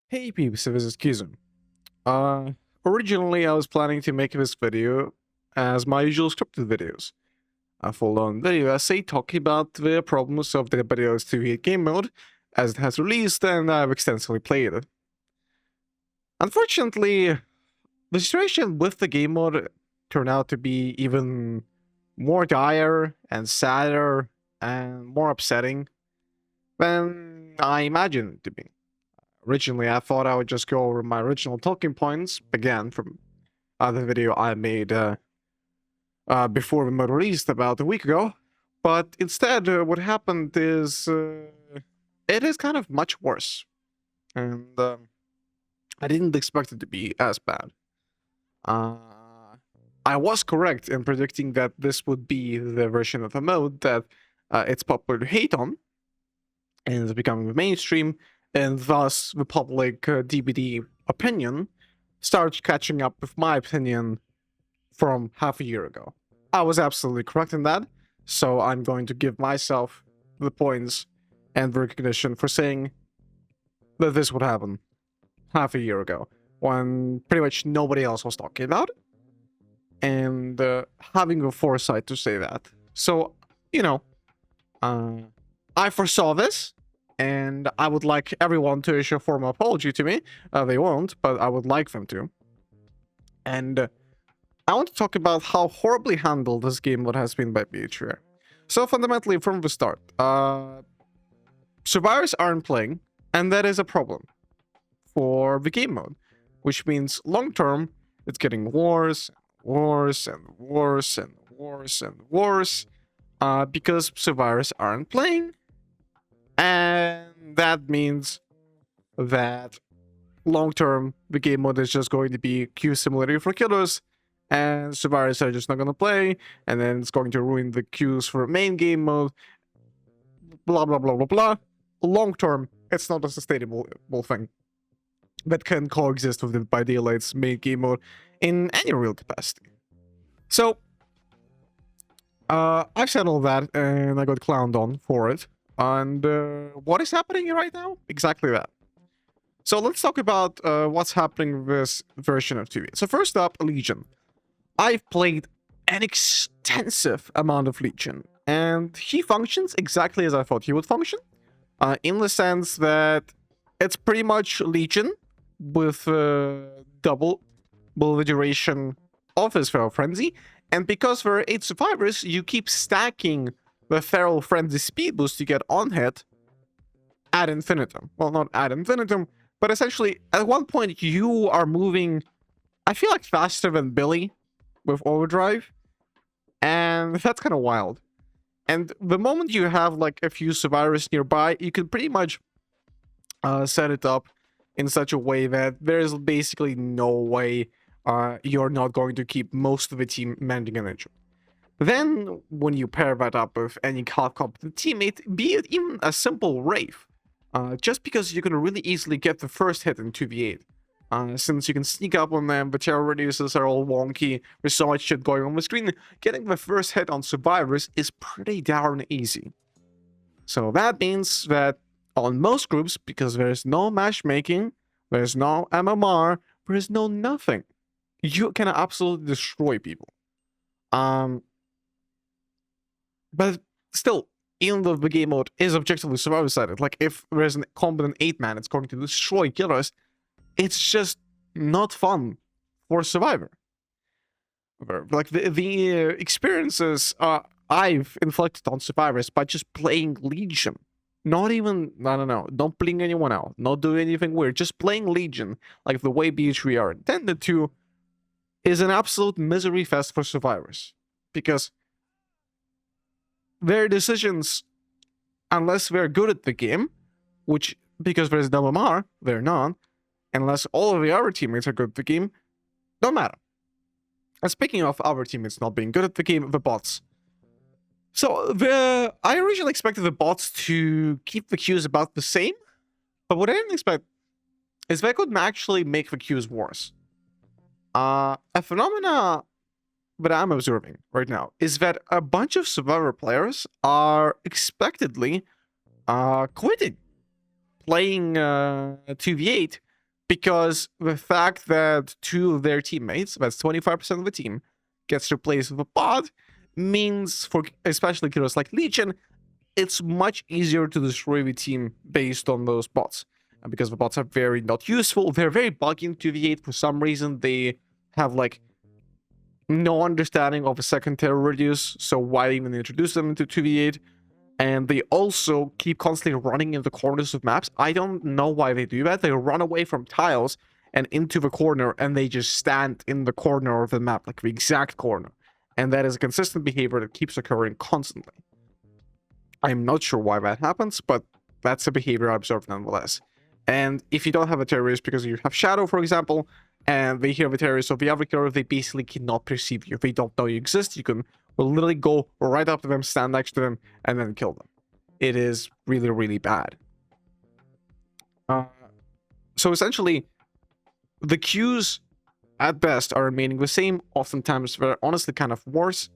Hey peeps, this is Kizum. Uh, Originally I was planning to make this video as my usual scripted videos. A full-on video essay talking about the problems of the video's 2v8 game mode as it has released and I've extensively played it. Unfortunately, the situation with the game mode turned out to be even more dire and sadder and more upsetting than I imagined it to be. Originally, I thought I would just go over my original talking points, again, from the video I made before the mode released about a week ago. But instead, what happened is it is kind of much worse. And I didn't expect it to be as bad. I was correct in predicting that this would be the version of the mode that it's popular to hate on, and is becoming the mainstream, and thus the public DBD opinion starts catching up with my opinion from half a year ago. I was absolutely correct in that, so I'm going to give myself the points and the recognition for saying that this would happen half a year ago, when pretty much nobody else was talking about it, and having the foresight to say that. So, you know, I foresaw this, and I would like everyone to issue a formal apology to me. They won't, but I would like them to. And I want to talk about how horribly handled this game mode has been by BHVR. So fundamentally, from the start, survivors aren't playing, and that is a problem for the game mode, which means long-term, it's getting worse, worse, and worse, and worse, and worse, because survivors aren't playing. And that means that long-term, the game mode is just going to be queue simulator for killers, and survivors are just not going to play, and then it's going to ruin the queues for main game mode, blah, blah, blah, blah, blah. Long-term, it's not a sustainable thing that can coexist with the by Daylight's main game mode in any real capacity. So, I've said all that, and I got clowned on for it. And what is happening right now? Exactly that. So let's talk about what's happening with this version of 2v8. So first up, Legion. I've played an extensive amount of Legion, and he functions exactly as I thought he would function, in the sense that it's pretty much Legion with double the duration of his Feral Frenzy, and because there are 8 survivors, you keep stacking the Feral Frenzy speed boost you get on hit ad infinitum. Well, not ad infinitum, but essentially, at one point, you are moving, I feel like, faster than Billy with Overdrive, and that's kind of wild. And the moment you have, like, a few survivors nearby, you can pretty much set it up in such a way that there's basically no way you're not going to keep most of the team mending an injury. Then, when you pair that up with any competent teammate, be it even a simple Wraith, just because you can really easily get the first hit in 2v8, since you can sneak up on them, the terror radiuses are all wonky, there's so much shit going on the screen, getting the first hit on survivors is pretty darn easy. So that means that on most groups, because there's no matchmaking, there's no MMR, there's no nothing, you can absolutely destroy people. But still, even though the game mode is objectively survivor-sided, like if there's a competent 8-man, it's going to destroy killers, it's just not fun for Survivor. Like the experiences I've inflicted on survivors by just playing Legion, not even, I don't know, not playing anyone out, not doing anything weird, just playing Legion, like the way BHVR intended to, is an absolute misery fest for survivors. Because their decisions, unless they're good at the game, which, because there's no MMR, they're not, unless all of the other teammates are good at the game, don't matter. And speaking of our teammates not being good at the game, the bots. So, I originally expected the bots to keep the queues about the same, but what I didn't expect is they could actually make the queues worse. A phenomena that I'm observing right now is that a bunch of Survivor players are expectedly quitting playing 2v8 because the fact that two of their teammates, that's 25% of the team, gets replaced with a bot means, for especially killers like Legion, it's much easier to destroy the team based on those bots. And because the bots are very not useful, they're very buggy in 2v8 for some reason. They have like no understanding of a second terror radius, so why even introduce them into 2v8? And they also keep constantly running in the corners of maps. I don't know why they do that. They run away from tiles and into the corner, and they just stand in the corner of the map, like the exact corner. And that is a consistent behavior that keeps occurring constantly. I'm not sure why that happens, but that's a behavior I observed nonetheless. And if you don't have a terrorist because you have Shadow, for example, and they hear the terrorist of the other killer, they basically cannot perceive you. They don't know you exist. You can literally go right up to them, stand next to them, and then kill them. It is really, really bad. So essentially, the queues at best are remaining the same. Oftentimes, they're honestly kind of worse.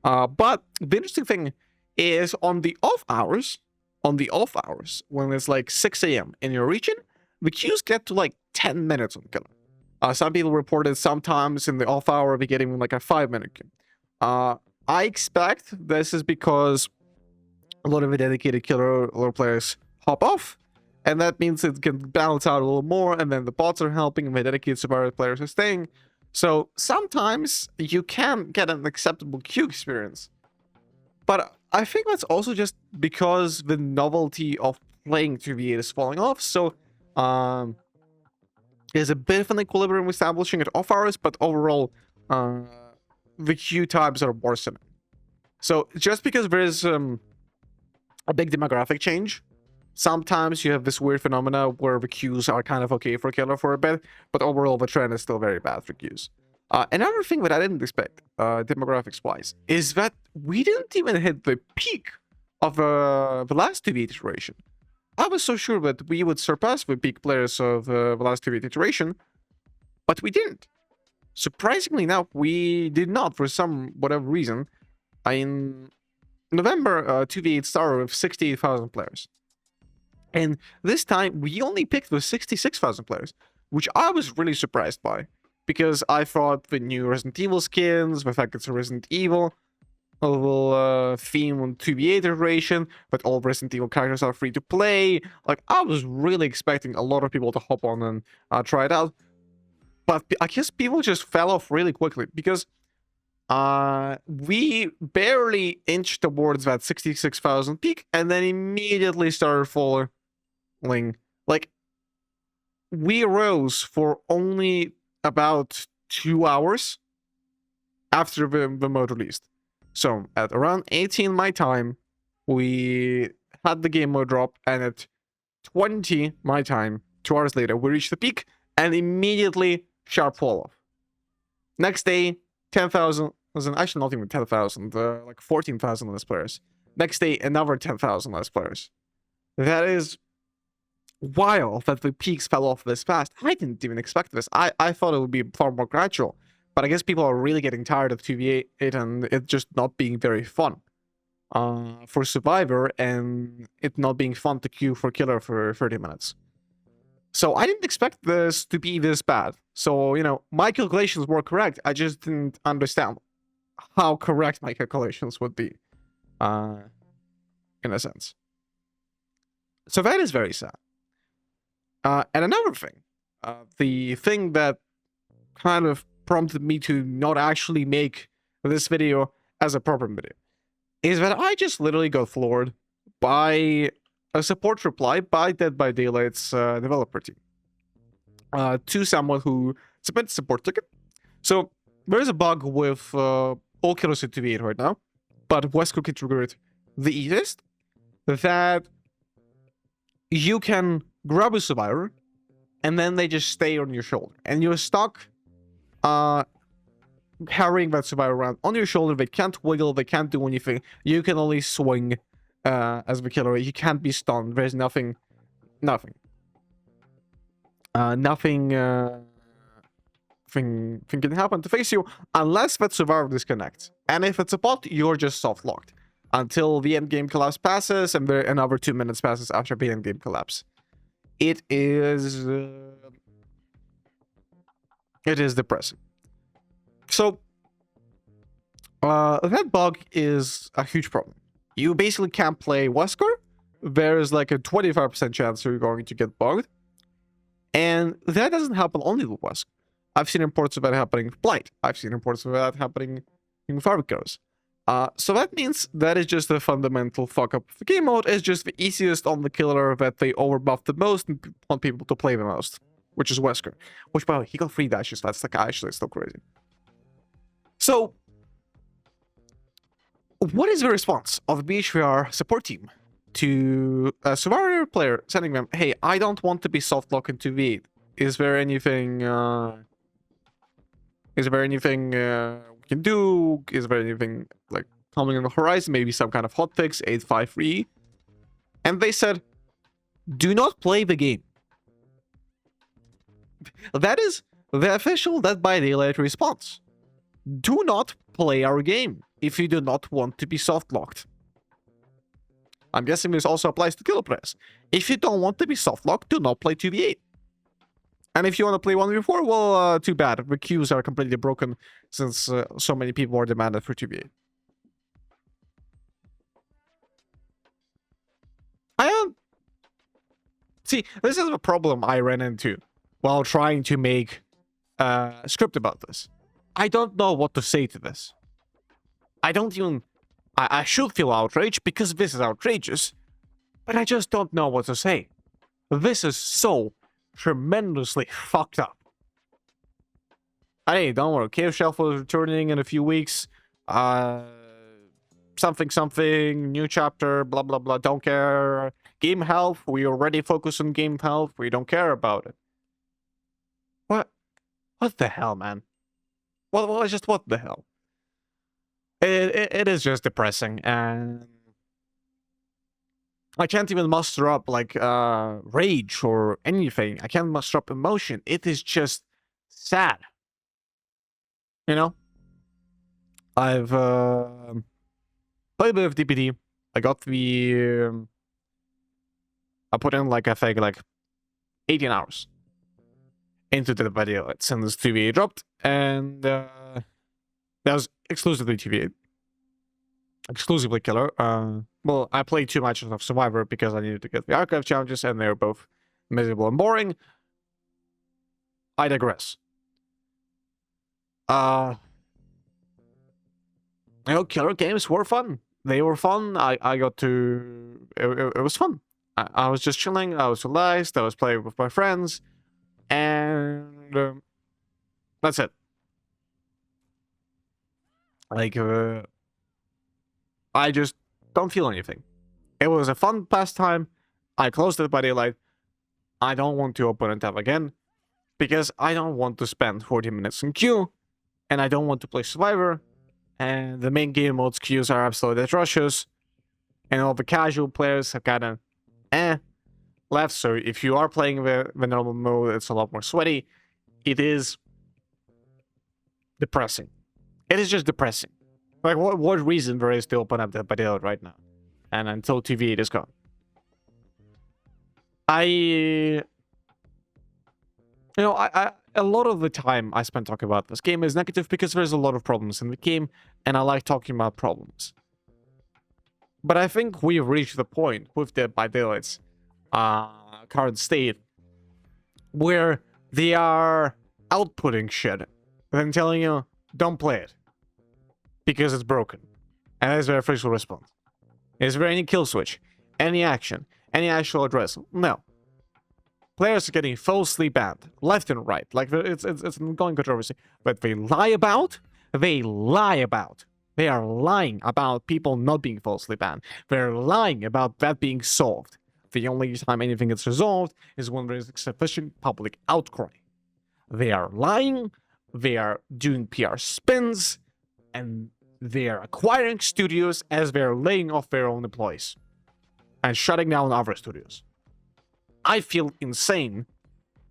But the interesting thing is on the off hours, when it's like 6 a.m. in your region, the queues get to like 10 minutes on killer. Some people reported sometimes in the off hour they get even like a 5-minute queue. I expect this is because a lot of the dedicated killer players hop off, and that means it can balance out a little more, and then the bots are helping, and the dedicated survivor players are staying. So sometimes you can get an acceptable queue experience. But I think that's also just because the novelty of playing 2v8 is falling off. So there's a bit of an equilibrium establishing at off hours, but overall the queue times are worsening. So just because there is a big demographic change, sometimes you have this weird phenomena where the queues are kind of okay for killer for a bit, but overall the trend is still very bad for queues. Another thing that I didn't expect, demographics-wise, is that we didn't even hit the peak of the last 2v8 iteration. I was so sure that we would surpass the peak players of the last 2v8 iteration, but we didn't. Surprisingly enough, we did not for some whatever reason. In November, 2v8 started with 68,000 players. And this time, we only picked with 66,000 players, which I was really surprised by. Because I thought the new Resident Evil skins, the fact it's a Resident Evil theme on 2v8 iteration, but all Resident Evil characters are free to play. Like, I was really expecting a lot of people to hop on and try it out. But I guess people just fell off really quickly because we barely inched towards that 66,000 peak and then immediately started falling. Like, we rose for only about 2 hours after the mode released. So at around 18 my time, we had the game mode drop, and at 20 my time, 2 hours later, we reached the peak and immediately sharp fall off. Next day, 10,000, actually not even 10,000, like 14,000 less players. Next day, another 10,000 less players. That is wild that the peaks fell off this fast. I didn't even expect this. I thought it would be far more gradual. But I guess people are really getting tired of 2v8 and it just not being very fun for Survivor, and it not being fun to queue for killer for 30 minutes. So I didn't expect this to be this bad. So, you know, my calculations were correct. I just didn't understand how correct my calculations would be, in a sense. So that is very sad. And another thing, the thing that kind of prompted me to not actually make this video as a proper video, is that I just literally got floored by a support reply by Dead by Daylight's developer team to someone who submitted a support ticket. So there's a bug with all killers in 2v8 right now, but Westcookie triggered the easiest, that you can grab a survivor and then they just stay on your shoulder and you're stuck carrying that survivor around on your shoulder. They can't wiggle, they can't do anything. You can only swing as the killer. You can't be stunned. There's nothing can happen to face you unless that survivor disconnects. And if it's a bot, you're just soft locked until the end game collapse passes, and another 2 minutes passes after the end game collapse. It is It is depressing. So, that bug is a huge problem. You basically can't play Wesker. There's like a 25% chance you're going to get bugged. And that doesn't happen only with Wesker. I've seen reports of that happening with Blight. I've seen reports of that happening with Arbiters. So that means that is just a fundamental fuck up of the game mode. It's just the easiest on the killer that they overbuff the most and want people to play the most, which is Wesker. Which, by the way, he got 3 dashes. That's like actually still crazy. So, what is the response of the BHVR support team to a Survivor player sending them, hey, I don't want to be softlocked into V8. Is there anything we can do? Is there anything like coming on the horizon? Maybe some kind of hotfix, 853? And they said, do not play the game. That is the official Dead by Daylight response. Do not play our game if you do not want to be softlocked. I'm guessing this also applies to killer players. If you don't want to be softlocked, do not play 2v8. And if you want to play 1v4, well, too bad. The queues are completely broken since so many people are demanded for 2v8. See, this is a problem I ran into while trying to make a script about this. I don't know what to say to this. I don't even... I should feel outraged because this is outrageous, but I just don't know what to say. This is so tremendously fucked up. Hey, don't worry, Cave Shelf is returning in a few weeks. Something, new chapter, blah, blah, blah, don't care. Game health, we already focus on game health, we don't care about it. What the hell, man? What the hell? It is just depressing, and I can't even muster up like rage or anything. I can't muster up emotion. It is just sad. You know? I've played a bit of DPD. I got the I put in like I think like 18 hours into the video since TVA dropped, and that was exclusively TVA. Exclusively killer. Well, I played too much of Survivor because I needed to get the archive challenges, and they were both miserable and boring. I digress. You know, killer games were fun. They were fun. I got to... It was fun. I was just chilling. I was relaxed. I was playing with my friends. And... that's it. Like, I just don't feel anything. It was a fun pastime. I closed it by daylight. I don't want to open a tab again because I don't want to spend 40 minutes in queue, and I don't want to play Survivor, and the main game modes queues are absolutely atrocious, and all the casual players have kind of left. So if you are playing the normal mode, it's a lot more sweaty. It is depressing. It is just depressing. Like, what reason there is to open up the Badil right now? And until TV8 is gone. You know, a lot of the time I spend talking about this game is negative because there's a lot of problems in the game, and I like talking about problems. But I think we've reached the point with Dead by Daylight's current state where they are outputting shit and then telling you, don't play it. Because it's broken. And that is their official response. Is there any kill switch? Any action? Any actual address? No. Players are getting falsely banned. Left and right. Like, it's an ongoing controversy. But they lie about. They are lying about people not being falsely banned. They're lying about that being solved. The only time anything gets resolved is when there is sufficient public outcry. They are lying. They are doing PR spins. And they are acquiring studios as they're laying off their own employees and shutting down other studios. I feel insane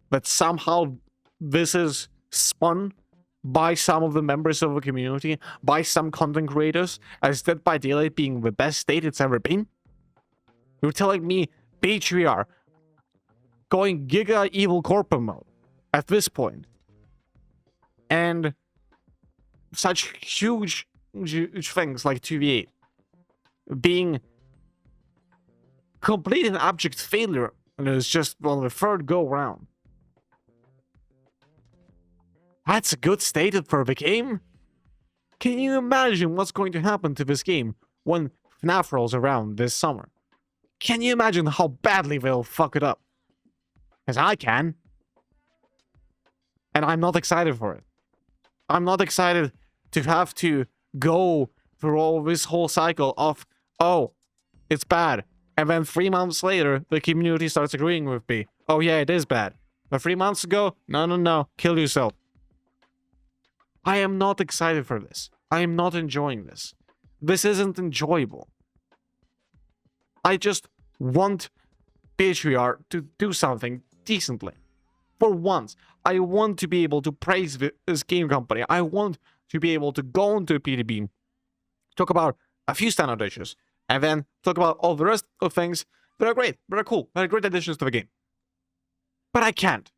that somehow this is spun by some of the members of the community, by some content creators, as Dead by Daylight being the best state it's ever been. You're telling me BHVR going Giga Evil Corpo mode at this point And such huge things like 2v8 being complete and abject failure, and it's just on the third go round. That's a good state for the game. Can you imagine what's going to happen to this game when FNAF rolls around this summer? Can you imagine how badly they'll fuck it up? Because I can. And I'm not excited for it. I'm not excited to have to go through all this whole cycle of, oh, it's bad. And then 3 months later, the community starts agreeing with me. Oh yeah, it is bad. But 3 months ago, no, kill yourself. I am not excited for this. I am not enjoying this. This isn't enjoyable. I just want BHVR to do something decently. For once, I want to be able to praise this game company. I want to be able to go into PDB, talk about a few standout issues, and then talk about all the rest of things that are great, that are cool, that are great additions to the game. But I can't.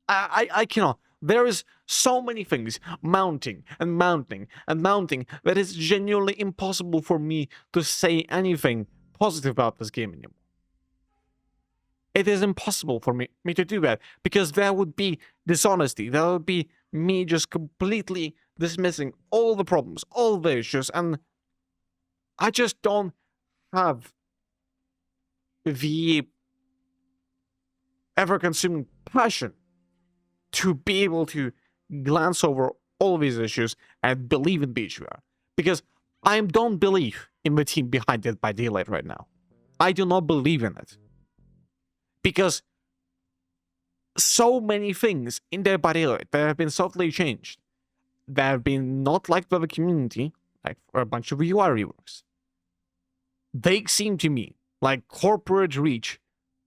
I cannot. There is so many things mounting and mounting and mounting that it's genuinely impossible for me to say anything positive about this game anymore. It is impossible for me to do that, because that would be dishonesty. That would be me just completely dismissing all the problems, all the issues, and I just don't have the ever-consuming passion to be able to glance over all of these issues and believe in BHVR. Because I don't believe in the team behind Dead by Daylight right now. I do not believe in it. Because so many things in Dead by Daylight that have been softly changed, that have been not liked by the community, like for a bunch of UI reworks, they seem to me like corporate reach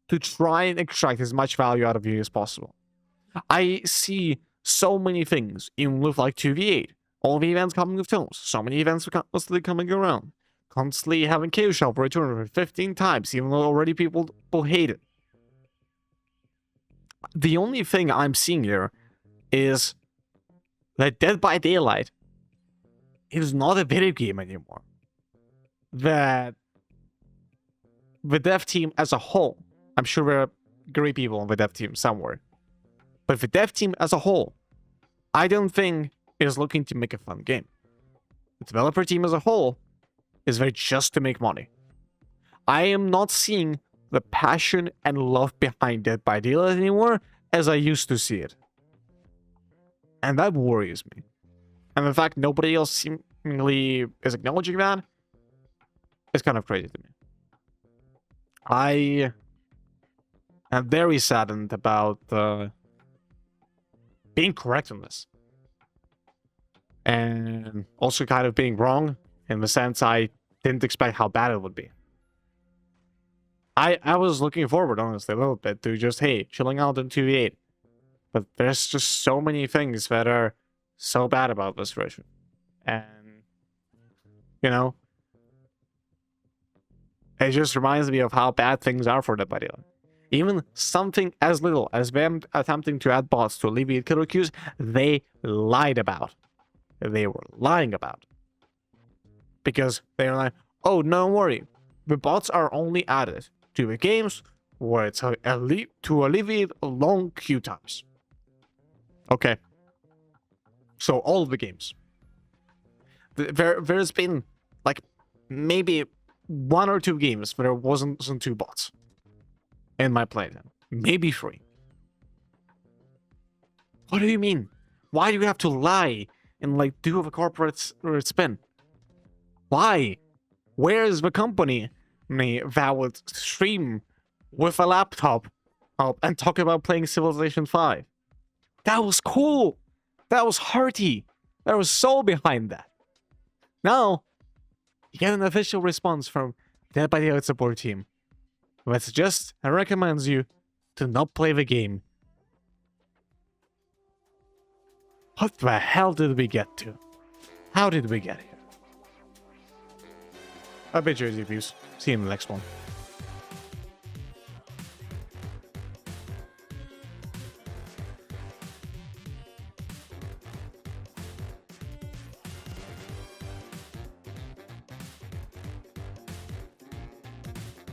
to try and extract as much value out of you as possible. I see so many things, even with like 2v8, all the events coming with films, so many events constantly coming around, constantly having Chaos Shelf return 15 times, even though already people hate it. The only thing I'm seeing here is that Dead by Daylight is not a video game anymore. That the dev team as a whole, I'm sure there are great people on the dev team somewhere, but the dev team as a whole, I don't think is looking to make a fun game. The developer team as a whole is there just to make money. I am not seeing the passion and love behind Dead by Daylight anymore as I used to see it. And that worries me. And the fact nobody else seemingly is acknowledging that is kind of crazy to me. I am very saddened about being correct on this. And also kind of being wrong in the sense I didn't expect how bad it would be. I was looking forward, honestly, a little bit to just, hey, chilling out in 2v8. But there's just so many things that are so bad about this version. And, you know, it just reminds me of how bad things are for Dead by Daylight. Even something as little as them attempting to add bots to alleviate killer queues, they lied about. They were lying about. Because they were like, oh, don't worry. The bots are only added to the games where it's to alleviate long queue times. Okay. So all of the games. There's been like maybe 1 or 2 games where there wasn't 2 bots in my playtime. Maybe 3. What do you mean? Why do you have to lie and like do a corporate spin? Why? Where is the company that would stream with a laptop and talk about playing Civilization 5? That was cool. That was hearty. There was soul behind that. Now, you get an official response from Dead by Daylight support team that suggests and recommends you to not play the game. What the hell did we get to? How did we get here? I bet you views. See you in the next one.